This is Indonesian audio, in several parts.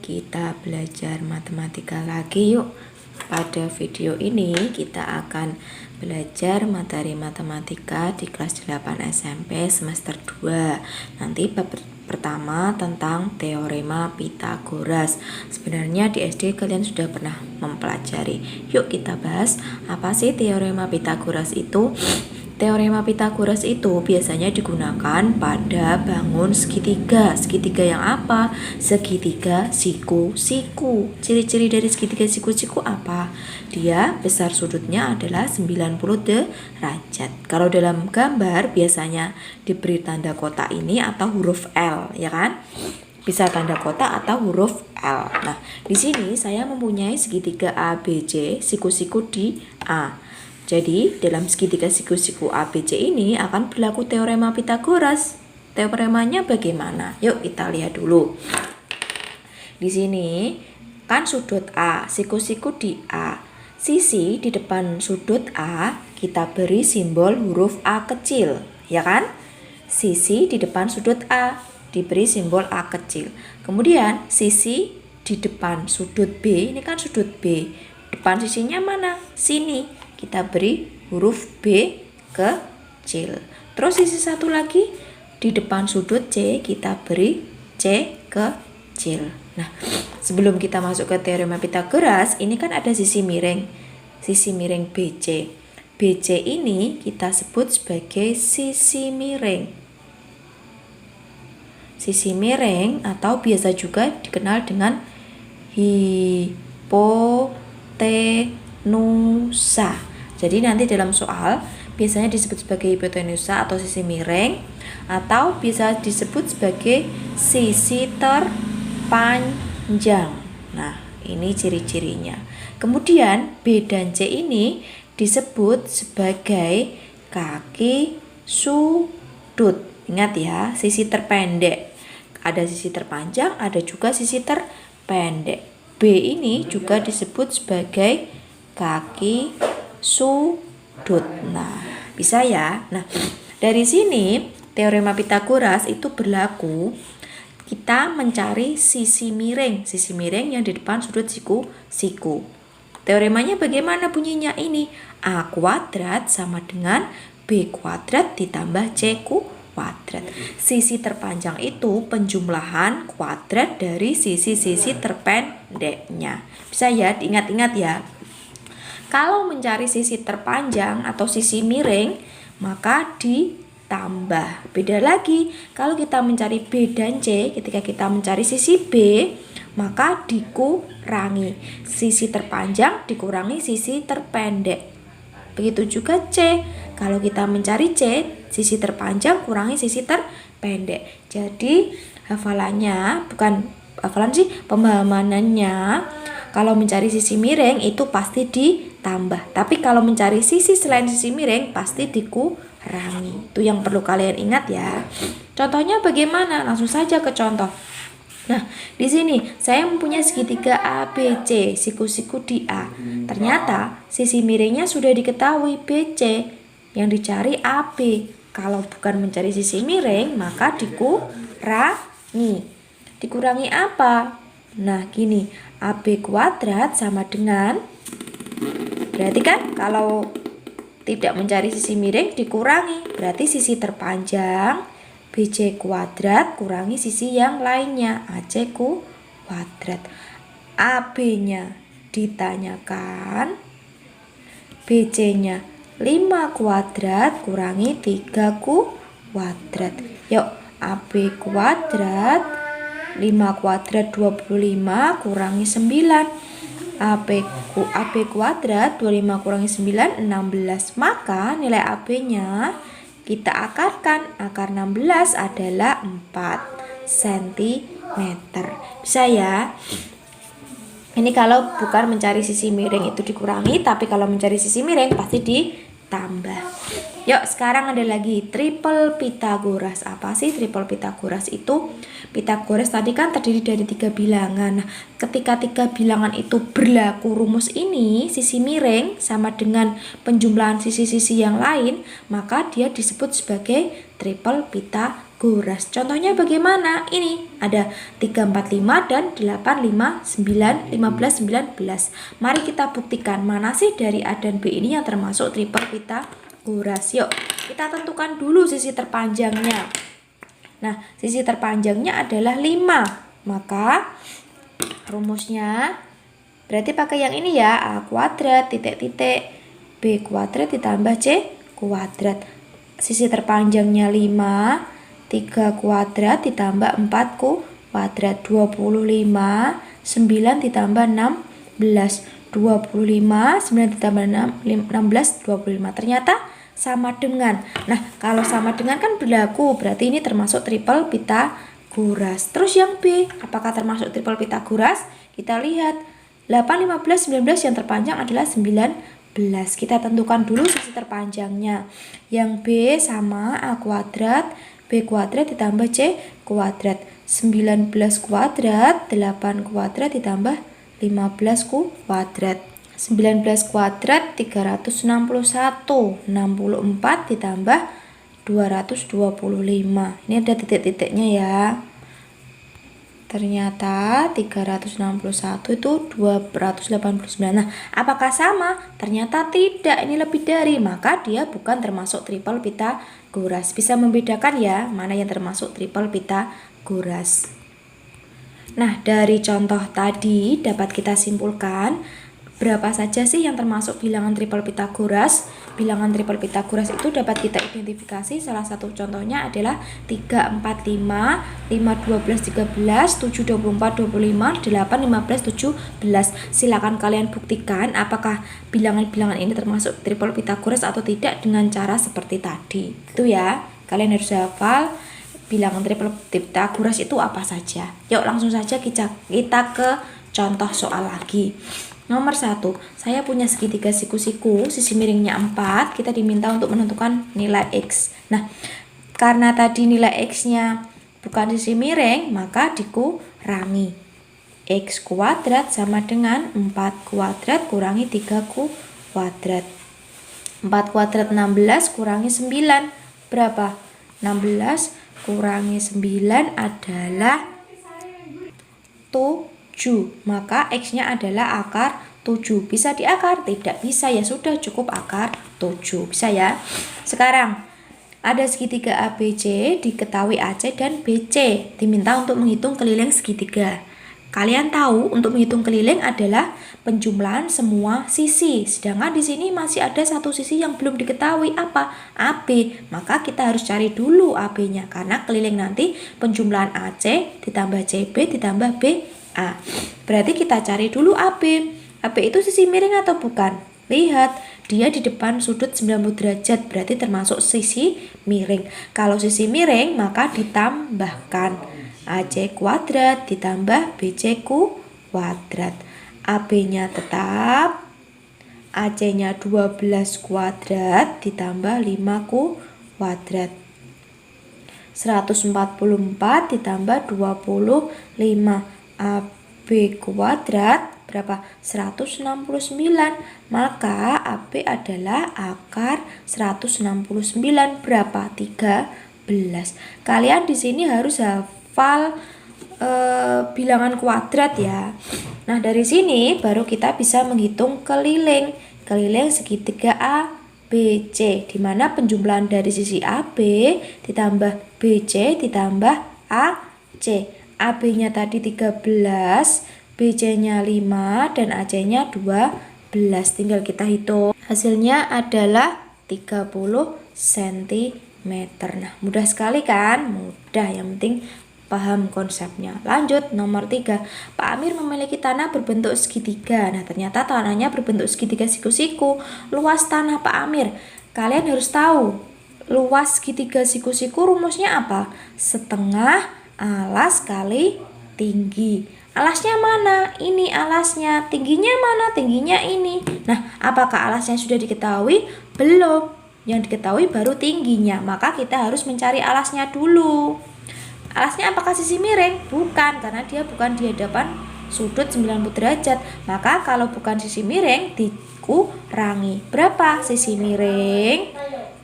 kita belajar matematika lagi yuk. Pada video ini kita akan belajar materi matematika di kelas 8 SMP semester 2. Nanti bab pertama tentang teorema Pythagoras. Sebenarnya di SD kalian sudah pernah mempelajari. Yuk kita bahas apa sih teorema Pythagoras itu. Teorema Pythagoras itu biasanya digunakan pada bangun segitiga. Segitiga yang apa? Segitiga siku-siku. Ciri-ciri dari segitiga siku-siku apa? Dia besar sudutnya adalah 90 derajat. Kalau dalam gambar biasanya diberi tanda kotak ini atau huruf L, ya kan? Bisa tanda kotak atau huruf L. Nah, di sini saya mempunyai segitiga ABC, siku-siku di A. Jadi, dalam segitiga siku-siku ABC ini akan berlaku teorema Pythagoras. Teoremanya bagaimana? Yuk kita lihat dulu. Di sini kan sudut A, siku-siku di A. Sisi di depan sudut A kita beri simbol huruf A kecil, ya kan? Sisi di depan sudut A diberi simbol A kecil. Kemudian sisi di depan sudut B, ini kan sudut B. Depan sisinya mana? Sini. Kita beri huruf B kecil. Terus sisi satu lagi di depan sudut C kita beri C kecil. Nah, sebelum kita masuk ke teorema Pythagoras, ini kan ada sisi miring. Sisi miring BC. BC ini kita sebut sebagai sisi miring. Sisi miring atau biasa juga dikenal dengan hipotenusa. Jadi nanti dalam soal biasanya disebut sebagai hipotenusa atau sisi miring, atau bisa disebut sebagai sisi terpanjang. Nah, ini ciri-cirinya. Kemudian B dan C ini disebut sebagai kaki sudut. Ingat ya, sisi terpendek. Ada sisi terpanjang, ada juga sisi terpendek. B ini juga disebut sebagai kaki sudut. Nah, bisa ya. Nah, dari sini teorema Pythagoras itu berlaku. Kita mencari sisi miring yang di depan sudut siku-siku. Teoremanya bagaimana bunyinya ini? A kuadrat sama dengan B kuadrat ditambah C kuadrat. Sisi terpanjang itu penjumlahan kuadrat dari sisi-sisi terpendeknya. Bisa ya, diingat-ingat ya. Kalau mencari sisi terpanjang atau sisi miring, maka ditambah. Beda lagi, kalau kita mencari B dan C, ketika kita mencari sisi B, maka dikurangi. Sisi terpanjang dikurangi sisi terpendek. Begitu juga C. Kalau kita mencari C, sisi terpanjang kurangi sisi terpendek. Jadi, pemahamannya, kalau mencari sisi miring itu pasti ditambah. Tapi kalau mencari sisi selain sisi miring pasti dikurangi. Itu yang perlu kalian ingat ya. Contohnya bagaimana? Langsung saja ke contoh. Nah, di sini saya mempunyai segitiga ABC, siku-siku di A. Ternyata sisi miringnya sudah diketahui BC. Yang dicari AB. Kalau bukan mencari sisi miring, maka dikurangi. Dikurangi apa? Nah, gini, AB kuadrat sama dengan, berarti kan kalau tidak mencari sisi miring dikurangi, berarti sisi terpanjang BC kuadrat kurangi sisi yang lainnya AC kuadrat. AB-nya ditanyakan, BC-nya 5 kuadrat kurangi 3 kuadrat. Yuk, AB kuadrat 5 kuadrat 25 kurangi 9. AB kuadrat 25 kurangi 9 16. Maka nilai AB-nya kita akarkan. Akar 16 adalah 4 cm. Bisa ya? Ini kalau bukan mencari sisi miring itu dikurangi, tapi kalau mencari sisi miring pasti ditambah. Yuk, sekarang ada lagi triple Pythagoras. Apa sih triple Pythagoras itu? Pythagoras tadi kan terdiri dari 3 bilangan. Nah, ketika 3 bilangan itu berlaku rumus ini, sisi miring sama dengan penjumlahan sisi-sisi yang lain, maka dia disebut sebagai triple Pythagoras. kuras. Contohnya bagaimana? Ini ada 3, 4, 5 dan 8, 5, 9, 15, 19. Mari kita buktikan mana sih dari A dan B ini yang termasuk triple Pitagoras. Yuk, kita tentukan dulu sisi terpanjangnya. Nah, sisi terpanjangnya adalah 5. Maka rumusnya berarti pakai yang ini ya, A kuadrat titik-titik B kuadrat ditambah C kuadrat. Sisi terpanjangnya 5, 3 kuadrat ditambah 4 kuadrat, 25, 9 ditambah 16, 25, 9 ditambah 16, 25. Ternyata sama dengan. Nah, kalau sama dengan kan berlaku, berarti ini termasuk triple Pitagoras. Terus yang B, apakah termasuk triple Pitagoras? Kita lihat, 8, 15, 19 yang terpanjang adalah 19. Kita tentukan dulu sisi terpanjangnya. Yang B sama A kuadrat, B kuadrat ditambah C kuadrat. 19 kuadrat, 8 kuadrat ditambah 15 kuadrat. 19 kuadrat 361, 64 ditambah 225. Ini ada titik-titiknya ya. Ternyata 361 itu 289. Nah, apakah sama? Ternyata tidak, ini lebih dari. Maka dia bukan termasuk triple Pitagoras. Bisa membedakan ya, mana yang termasuk triple Pitagoras. Nah, dari contoh tadi dapat kita simpulkan berapa saja sih yang termasuk bilangan triple Pitagoras. Bilangan triple Pitagoras itu dapat kita identifikasi. Salah satu contohnya adalah 3, 4, 5, 5, 12, 13, 7, 24, 25, 8, 15, 17. Silakan kalian buktikan apakah bilangan-bilangan ini termasuk triple Pitagoras atau tidak dengan cara seperti tadi. Itu ya, kalian harus hafal bilangan triple Pitagoras itu apa saja. Yuk langsung saja kita ke contoh soal lagi. Nomor 1, saya punya segitiga siku-siku, sisi miringnya 4, kita diminta untuk menentukan nilai X. Nah, karena tadi nilai X-nya bukan sisi miring, maka dikurangi. X kuadrat sama dengan 4 kuadrat kurangi 3 kuadrat. 4 kuadrat 16 kurangi 9, berapa? 16 kurangi 9 adalah 7. Maka X-nya adalah akar 7. Bisa diakar? Tidak bisa, ya sudah cukup akar 7. Bisa ya. Sekarang ada segitiga ABC, diketahui AC dan BC. Diminta untuk menghitung keliling segitiga. Kalian tahu untuk menghitung keliling adalah penjumlahan semua sisi. Sedangkan di sini masih ada satu sisi yang belum diketahui, apa? AB. Maka kita harus cari dulu AB-nya karena keliling nanti penjumlahan AC ditambah CB ditambah BA. Berarti kita cari dulu AB. AB itu sisi miring atau bukan? Lihat, dia di depan sudut 90 derajat, berarti termasuk sisi miring. Kalau sisi miring, maka ditambahkan AC kuadrat ditambah BC kuadrat. AB-nya tetap, AC-nya 12 kuadrat ditambah 5 kuadrat. 144 ditambah 25. AB kuadrat berapa? 169. Maka AB adalah akar 169 berapa? 13. Kalian di sini harus hafal bilangan kuadrat ya. Nah, dari sini baru kita bisa menghitung keliling segitiga ABC, di mana penjumlahan dari sisi AB ditambah BC ditambah AC. AB-nya tadi 13, BC-nya 5 dan AC-nya 12. Tinggal kita hitung. Hasilnya adalah 30 cm. Nah, mudah sekali kan? Mudah, yang penting paham konsepnya. Lanjut, nomor 3. Pak Amir memiliki tanah berbentuk segitiga. Nah, ternyata tanahnya berbentuk segitiga siku-siku. Luas tanah Pak Amir. Kalian harus tahu, luas segitiga siku-siku rumusnya apa? Setengah alas kali tinggi. Alasnya mana? Ini alasnya. Tingginya mana? Tingginya ini. Nah, apakah alasnya sudah diketahui? Belum. Yang diketahui baru tingginya. Maka kita harus mencari alasnya dulu. Alasnya apakah sisi miring? Bukan, karena dia bukan di hadapan sudut 90 derajat. Maka kalau bukan sisi miring, dikurangi. Berapa sisi miring?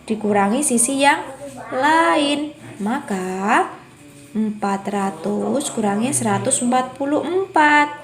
Dikurangi sisi yang lain. Maka 400 kurangi 144.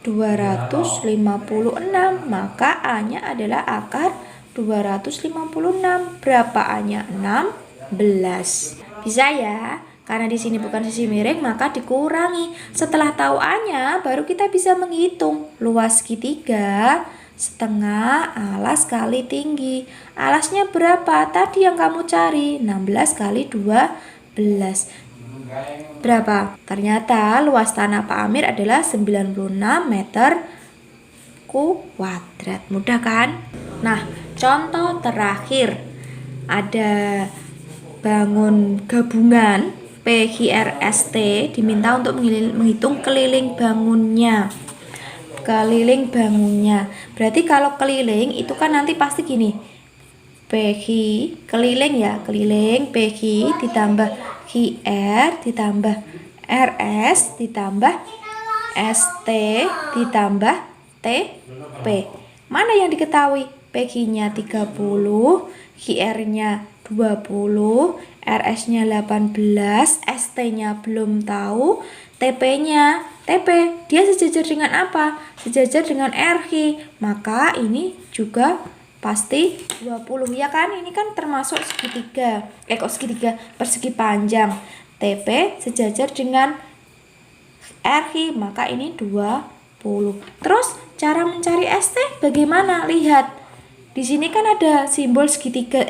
256. Maka A-nya adalah akar 256. Berapa A-nya? 16. Bisa ya? Karena di sini bukan sisi miring, maka dikurangi. Setelah tahu A-nya, baru kita bisa menghitung luas segitiga setengah alas kali tinggi. Alasnya berapa? Tadi yang kamu cari 16 kali 12. Berapa? Ternyata luas tanah Pak Amir adalah 96 meter kuadrat. Mudah kan? Nah, contoh terakhir. Ada bangun gabungan PQRST diminta untuk menghitung keliling bangunnya. Keliling bangunnya. Berarti kalau keliling itu kan nanti pasti gini. PQ keliling ya, keliling PQ ditambah QR ditambah RS ditambah ST ditambah TP. Mana yang diketahui? PQ-nya 30, QR-nya 20, RS-nya 18, ST-nya belum tahu, TP-nya dia sejajar dengan apa? Sejajar dengan RH. Maka ini juga pasti 20 ya kan? Ini kan termasuk segitiga. Segitiga persegi panjang. TP sejajar dengan RH, maka ini 20. Terus cara mencari ST bagaimana? Lihat. Di sini kan ada simbol segitiga,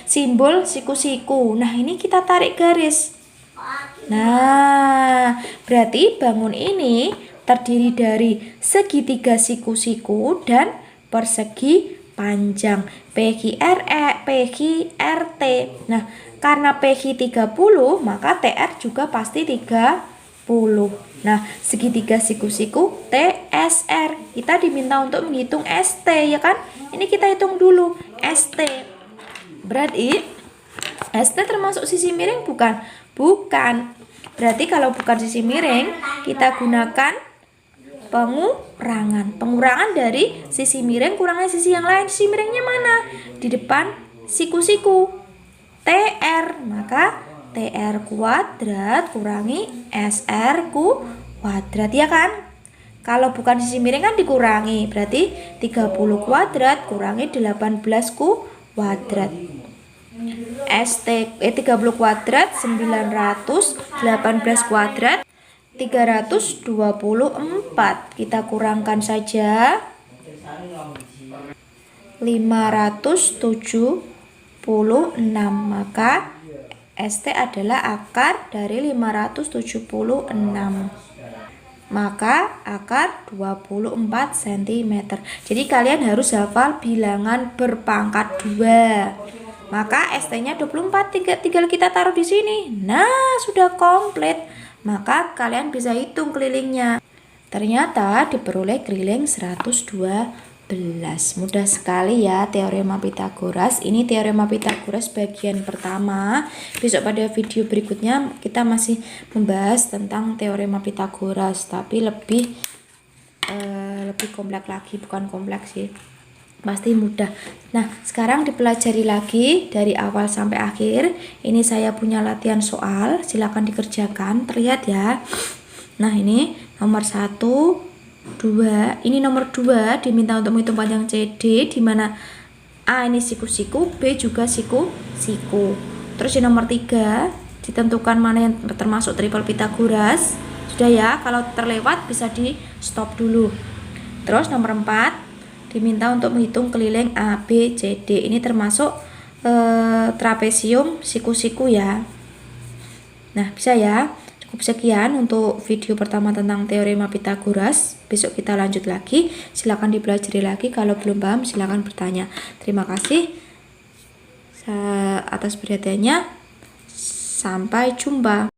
simbol siku-siku. Nah, ini kita tarik garis. Nah, berarti bangun ini terdiri dari segitiga siku-siku dan persegi panjang. PQRE, PQRT. Nah, karena PQ 30, maka TR juga pasti 30. Nah, segitiga siku-siku TSR. Kita diminta untuk menghitung ST ya kan? Ini kita hitung dulu ST. Berarti ST termasuk sisi miring bukan? Bukan. Berarti kalau bukan sisi miring, kita gunakan pengurangan. Pengurangan dari sisi miring kurangnya sisi yang lain. Sisi miringnya mana? Di depan siku-siku. TR. Maka TR kuadrat kurangi SR kuadrat ya kan? Kalau bukan sisi miring kan dikurangi. Berarti 30 kuadrat kurangi 18 kuadrat. 30 kuadrat 918 kuadrat 324. Kita kurangkan saja 576. Maka ST adalah akar dari 576. Maka akar 24 cm. Jadi kalian harus hafal bilangan berpangkat 2. Maka ST-nya 24, tinggal kita taruh di sini. Nah, sudah komplit. Maka kalian bisa hitung kelilingnya. Ternyata diperoleh keliling 112. Mudah sekali ya teorema Pythagoras. Ini teorema Pythagoras bagian pertama. Besok pada video berikutnya kita masih membahas tentang teorema Pythagoras, tapi lebih kompleks lagi, bukan kompleks sih. Pasti mudah. Nah, sekarang dipelajari lagi dari awal sampai akhir. Ini saya punya latihan soal, silakan dikerjakan. Terlihat ya. Nah, ini nomor 1, 2. Ini nomor 2 diminta untuk menghitung panjang CD, di mana A ini siku-siku, B juga siku-siku. Terus di nomor 3 ditentukan mana yang termasuk triple Pythagoras. Sudah ya, kalau terlewat bisa di stop dulu. Terus nomor 4 diminta untuk menghitung keliling A, B, C, D. Ini termasuk trapesium siku-siku ya. Nah, bisa ya. Cukup sekian untuk video pertama tentang teorema Pythagoras. Besok kita lanjut lagi. Silakan dipelajari lagi. Kalau belum paham silakan bertanya. Terima kasih atas perhatiannya. Sampai jumpa.